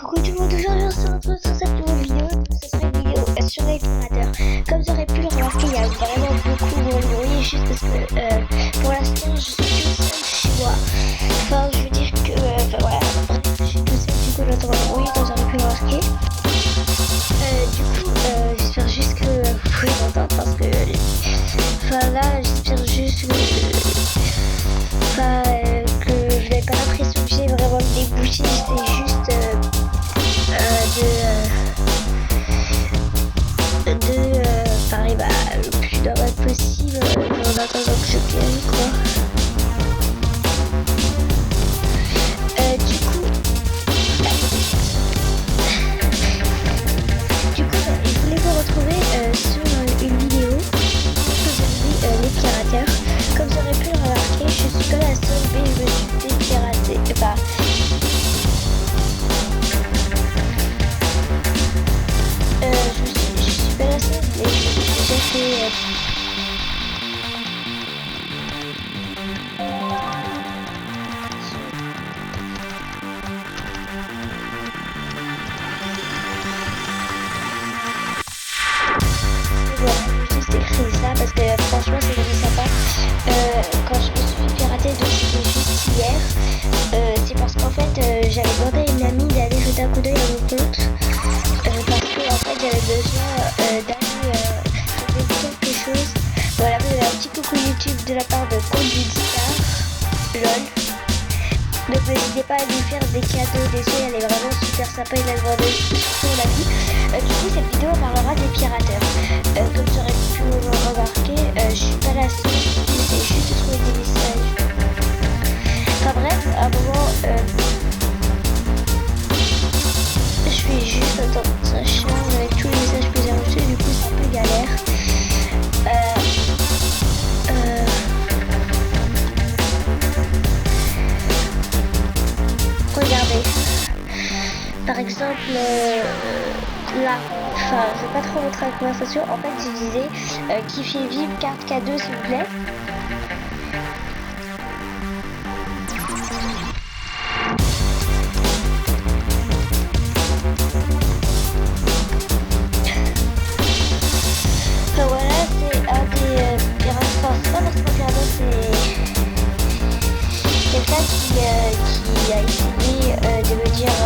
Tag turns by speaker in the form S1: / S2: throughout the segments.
S1: Coucou tout le monde, aujourd'hui on se retrouve sur cette nouvelle vidéo. Donc ce sera une vidéo sur les pirateurs. Comme vous aurez pu le remarquer, il y a vraiment beaucoup de bruit, juste parce que pour l'instant je suis tout seul chez moi. Enfin je veux dire que, voilà, je suis tout seul, du coup j'entends le bruit, comme vous aurez pu le remarquer. J'espère juste que vous pouvez l'entendre parce que, enfin là j'espère juste que je n'ai pas l'impression que j'ai vraiment débouché, c'est juste de parler le plus normal possible en attendant que je guéris quoi. Je voulais vous retrouver sur une vidéo que les pirateurs. Comme vous aurez pu le remarquer, je suis pas la seule, mais je me suis dépiratée. Je suis pas la seule, mais je me suis déjà fait voilà, j'ai juste écrit ça parce que franchement c'est vraiment sympa. Quand je me suis fait pirater, donc c'était juste hier. C'est parce qu'en fait j'avais demandé à une amie d'aller jeter un coup d'œil à mon compte. Parce que en fait j'avais besoin d'aller trouver quelque chose. Voilà, vous avez un petit coucou YouTube de la part de Conduitstar, lol. Donc n'hésitez pas à lui faire des cadeaux, des soins, elle est vraiment super sympa, il a demandé sur la vie. Du coup cette vidéo parlera des pirateurs. Comme vous aurez pu le remarquer, je suis pas la seule, j'essaie juste de trouver des messages. Enfin bref, à un moment, je vais juste attendre que ça charge avec tous les messages que j'ai reçus, du coup c'est un peu galère. Regardez, par exemple, là, enfin, je vais pas trop montrer la conversation. En fait, je disais, qui fait vivre carte cadeau, s'il vous plaît. Enfin, voilà, c'est un des pirates. Enfin, c'est pas forcément pirate, c'est quelqu'un qui a essayé de me dire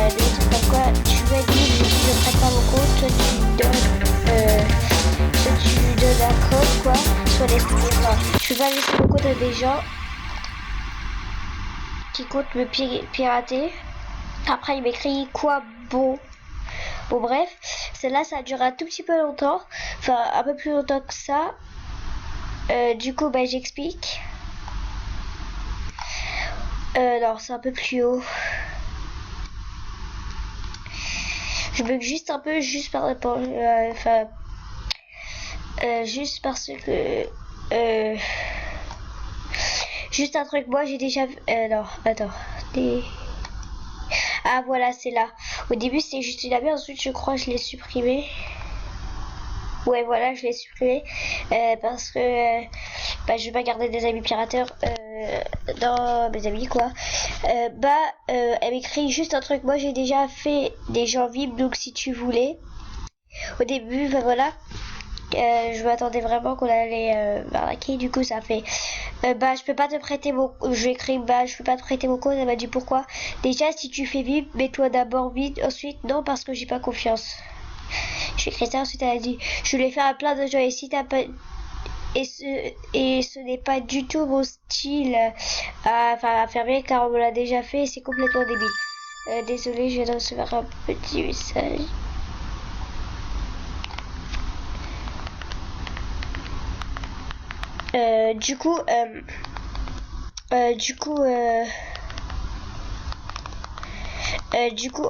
S1: des trucs comme quoi tu veux être libre, je prête pas mon compte, soit tu donnes un code quoi, soit laisser, enfin, je peux pas laisser mon compte à des gens qui comptent me pirater. Après il m'écrit quoi bon. Bon bref, celle-là ça a duré un tout petit peu longtemps, enfin un peu plus longtemps que ça. Du coup j'explique. Non, c'est un peu plus haut. Je bug juste un peu, juste par rapport, juste parce que, juste un truc. Moi, j'ai déjà, non, attends, ah voilà, c'est là. Au début, c'était juste une amie, ensuite, je crois, je l'ai supprimé. Ouais, voilà, je l'ai supprimé parce que je vais pas garder des amis pirateurs dans mes amis quoi. Elle m'écrit juste un truc. Moi j'ai déjà fait des gens vibes, donc si tu voulais. Au début, voilà, je m'attendais vraiment qu'on allait m'arnaquer. Du coup, ça fait je peux pas te prêter mon. Je écris je peux pas te prêter mon compte. Elle m'a dit pourquoi. Déjà, si tu fais vivre, mets-toi d'abord vide. Ensuite, non, parce que j'ai pas confiance. J'ai écrit ça, ensuite elle a dit je voulais faire à plein de gens et si t'as pas et ce n'est pas du tout mon style à faire bien car on me l'a déjà fait et c'est complètement débile. Désolé, je viens de recevoir un petit message. Du coup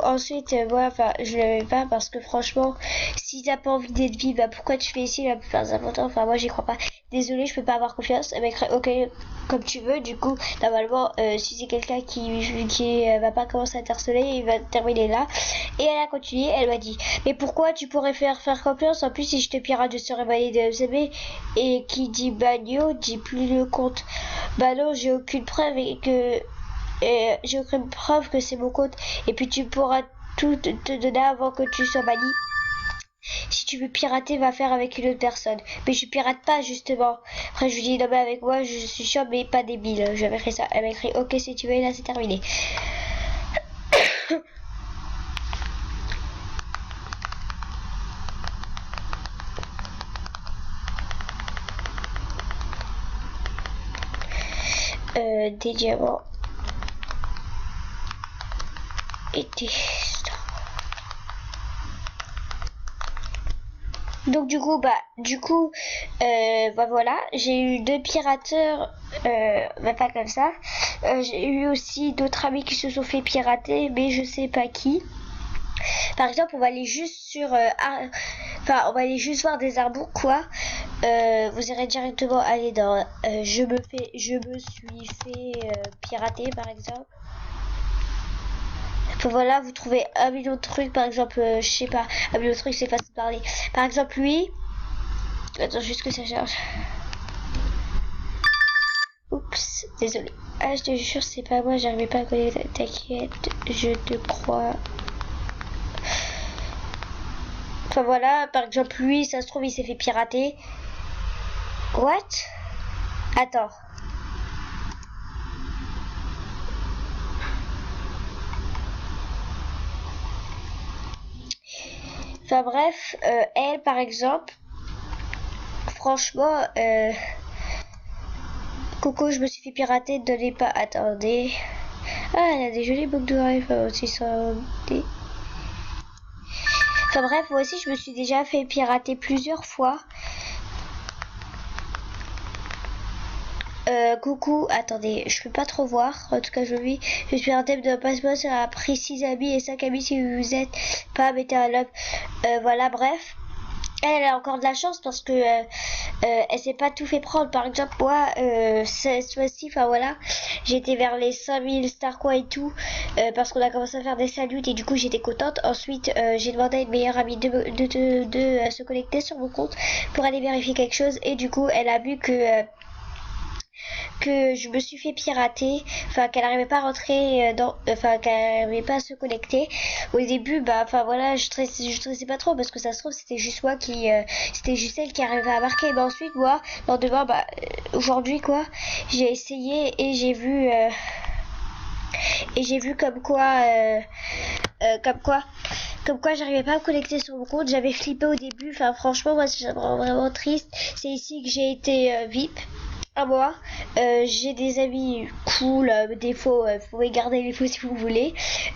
S1: ensuite voilà, je l'avais pas parce que franchement si t'as pas envie d'être vive, pourquoi tu fais ici la plupart des temps, moi j'y crois pas. Désolée, je peux pas avoir confiance. Elle m'écrit ok comme tu veux. Du coup normalement si c'est quelqu'un qui va pas commencer à t'harceler, il va terminer là. Et elle a continué, elle m'a dit mais pourquoi tu pourrais faire confiance, en plus si je te pirate je serais banni de MCB. Et qui dit bagno dit plus le compte. Bah non, j'ai aucune preuve et que Et j'ai aucune preuve que c'est mon compte. Et puis tu pourras tout te donner avant que tu sois banni. Si tu veux pirater, va faire avec une autre personne. Mais je pirate pas justement. Après je lui dis non mais avec moi je suis chiant mais pas débile. Je lui avais écrit ça. Elle m'a écrit ok si tu veux et là c'est terminé. Des diamants. Et des... Donc bah voilà, j'ai eu 2 pirateurs, bah pas comme ça. J'ai eu aussi d'autres amis qui se sont fait pirater, mais je sais pas qui. Par exemple, on va aller juste sur, on va aller juste voir des arbres quoi. Vous irez directement aller dans, je me suis fait pirater par exemple. Enfin, voilà, vous trouvez un million de trucs, par exemple, je sais pas, un million de trucs, c'est facile de parler. Par exemple, lui, attends juste que ça charge. Oups, désolé. Ah, je te jure, c'est pas moi, j'arrivais pas à connecter. T'inquiète, je te crois. Enfin voilà, par exemple, lui, ça se trouve, il s'est fait pirater. What? Attends. Enfin bref, elle, par exemple, franchement, Coco, je me suis fait pirater, donnez pas. Attendez. Ah, elle a des jolies boucles d'oreilles aussi, ça. Enfin bref, moi aussi, je me suis déjà fait pirater plusieurs fois. Coucou, attendez, je peux pas trop voir. En tout cas, je suis un thème de passe-passe à pris 6 amis et 5 amis si vous êtes pas, mettez un love. Voilà, bref. Elle a encore de la chance parce que elle s'est pas tout fait prendre. Par exemple, moi, cette fois-ci, enfin voilà, j'étais vers les 5000 stars quoi et tout, parce qu'on a commencé à faire des saluts et du coup j'étais contente. Ensuite, j'ai demandé à une meilleure amie de se connecter sur mon compte pour aller vérifier quelque chose et du coup, elle a vu que je me suis fait pirater, enfin qu'elle n'arrivait pas à rentrer qu'elle n'arrivait pas à se connecter. Au début, bah, enfin voilà, je stressais pas trop parce que ça se trouve c'était juste moi qui, c'était juste elle qui arrivait à marquer. Mais ensuite, moi, lendemain, bah, aujourd'hui quoi, j'ai essayé et j'ai vu comme quoi j'arrivais pas à me connecter sur mon compte. J'avais flippé au début, enfin franchement moi ça me rend vraiment triste. C'est ici que j'ai été VIP à moi. J'ai des amis cool, des faux, vous pouvez garder les faux si vous voulez.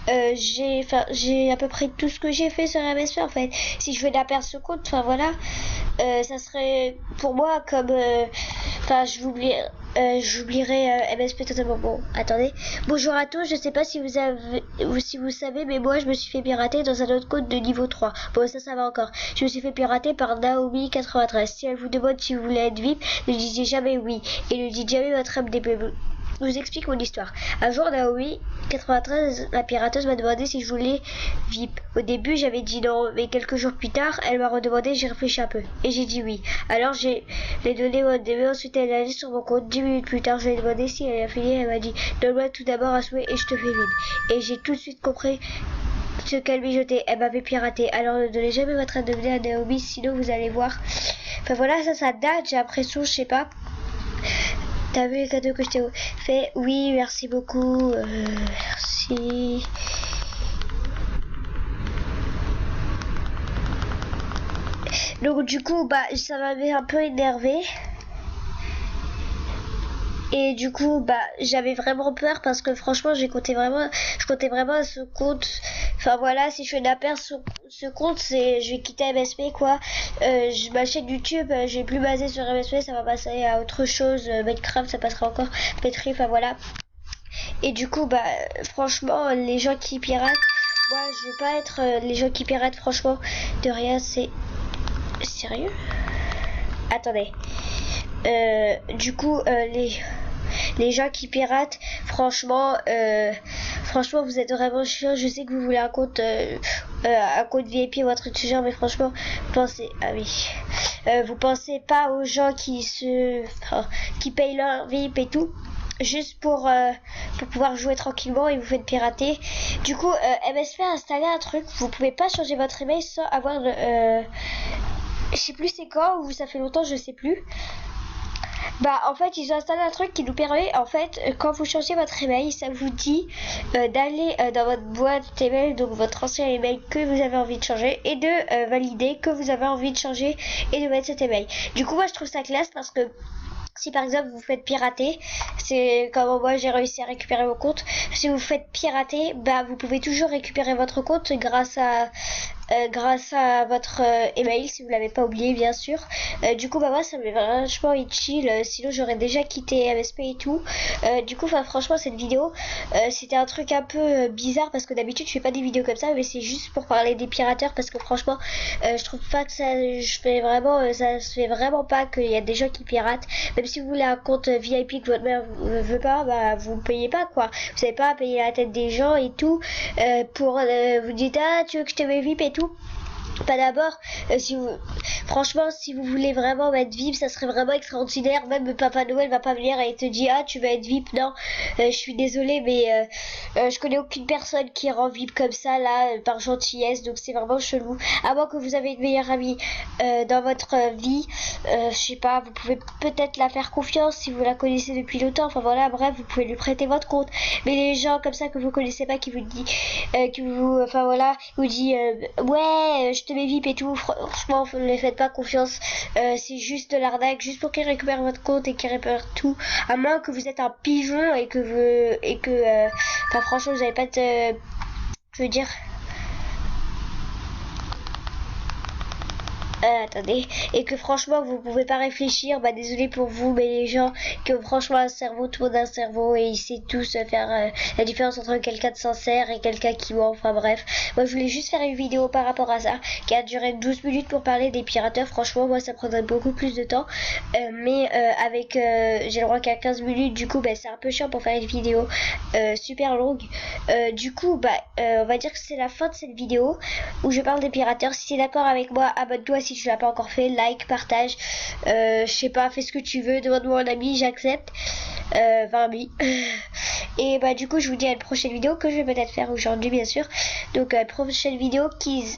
S1: J'ai à peu près tout ce que j'ai fait sur MSP en fait. Si je veux la perdre ce compte, enfin voilà, ça serait pour moi comme, j'oublierai MSP totalement. Bon, attendez. Bonjour à tous, je sais pas si vous savez, mais moi je me suis fait pirater dans un autre compte de niveau 3. Bon, ça va encore. Je me suis fait pirater par Naomi93. Si elle vous demande si vous voulez être VIP, ne disiez jamais oui. Et ne dites jamais votre MDP. Je vous explique mon histoire. Un jour, Naomi 93, la pirateuse, m'a demandé si je voulais VIP. Au début, j'avais dit non, mais quelques jours plus tard, elle m'a redemandé, j'ai réfléchi un peu. Et j'ai dit oui. Alors, j'ai les donné mon DB, ensuite elle est allée sur mon compte. 10 minutes plus tard, je lui ai demandé si elle a fini, elle m'a dit, donne-moi tout d'abord un souhait et je te fais VIP. Et j'ai tout de suite compris ce qu'elle mijotait. Elle m'avait piraté. Alors, ne donnez jamais votre ADB à Naomi, sinon vous allez voir. Enfin voilà, ça date, j'ai l'impression, je sais pas. T'as vu les cadeaux que je t'ai fait? Oui, merci beaucoup. Merci. Donc du coup, bah ça m'avait un peu énervé. Et du coup, bah j'avais vraiment peur parce que franchement, je comptais vraiment à ce compte. Enfin voilà, si je fais de la perte ce compte, je vais quitter MSP quoi. Ma chaîne YouTube, je vais plus baser sur MSP, ça va passer à autre chose. Minecraft, ça passera encore. Petri, enfin voilà. Et du coup, bah franchement, les gens qui piratent, moi je veux pas être les gens qui piratent, franchement, de rien, c'est sérieux. Attendez. Du coup, les gens qui piratent, franchement, vous êtes vraiment chiants. Je sais que vous voulez un compte VIP ou un truc du genre, mais franchement, pensez, ah oui, vous pensez pas aux gens qui payent leur VIP et tout. juste pour pouvoir jouer tranquillement et vous faites pirater. Du coup, MSP a installé un truc, vous pouvez pas changer votre email sans avoir je sais plus c'est quand, ou ça fait longtemps, je sais plus. Bah en fait ils ont installé un truc qui nous permet en fait quand vous changez votre email, ça vous dit d'aller dans votre boîte email, donc votre ancien email que vous avez envie de changer, et de valider que vous avez envie de changer et de mettre cet email. Du coup moi je trouve ça classe parce que si par exemple vous faites pirater, c'est comme moi j'ai réussi à récupérer mon compte. Si vous faites pirater, bah vous pouvez toujours récupérer votre compte grâce à votre email, si vous l'avez pas oublié bien sûr. Du coup bah moi ça m'est vachement chill, sinon j'aurais déjà quitté MSP et tout. Du coup franchement cette vidéo c'était un truc un peu bizarre parce que d'habitude je fais pas des vidéos comme ça, mais c'est juste pour parler des pirateurs parce que franchement je trouve pas que ça se fait vraiment pas qu'il y a des gens qui piratent. Même si vous voulez un compte VIP que votre mère ne veut pas, bah vous ne payez pas quoi. Vous n'avez pas à payer la tête des gens et tout pour vous dites ah tu veux que je te mets VIP et tout. Pas d'abord, franchement, si vous voulez vraiment être VIP, ça serait vraiment extraordinaire. Même Papa Noël va pas venir et te dire ah tu vas être VIP. Non, je suis désolée, mais je connais aucune personne qui rend VIP comme ça là par gentillesse, donc c'est vraiment chelou. À moins que vous avez une meilleure amie dans votre vie, je sais pas, vous pouvez peut-être la faire confiance si vous la connaissez depuis longtemps. Enfin voilà, bref, vous pouvez lui prêter votre compte. Mais les gens comme ça que vous connaissez pas, qui vous dit, enfin voilà, vous dit ouais, je te mets VIP et tout, franchement, ne les faites pas confiance. C'est juste de l'arnaque, juste pour qu'ils récupèrent votre compte et qu'ils récupèrent tout. À moins que vous êtes un pigeon et que enfin franchement, vous n'avez pas de, je veux dire. Attendez, et que franchement vous pouvez pas réfléchir, bah désolé pour vous, mais les gens que franchement un cerveau, tout le monde a un cerveau et il sait tous faire la différence entre quelqu'un de sincère et quelqu'un qui ment, enfin bref. Moi je voulais juste faire une vidéo par rapport à ça, qui a duré 12 minutes pour parler des pirateurs. Franchement moi ça prendrait beaucoup plus de temps, mais avec j'ai le droit qu'à 15 minutes, du coup bah, c'est un peu chiant pour faire une vidéo super longue. Du coup bah on va dire que c'est la fin de cette vidéo où je parle des pirateurs. Si tu es d'accord avec moi, abonne-toi si tu l'as pas encore fait, like, partage, je sais pas, fais ce que tu veux, demande-moi un ami, j'accepte. Enfin oui. Et bah du coup je vous dis à une prochaine vidéo que je vais peut-être faire aujourd'hui bien sûr. Donc à une prochaine vidéo qui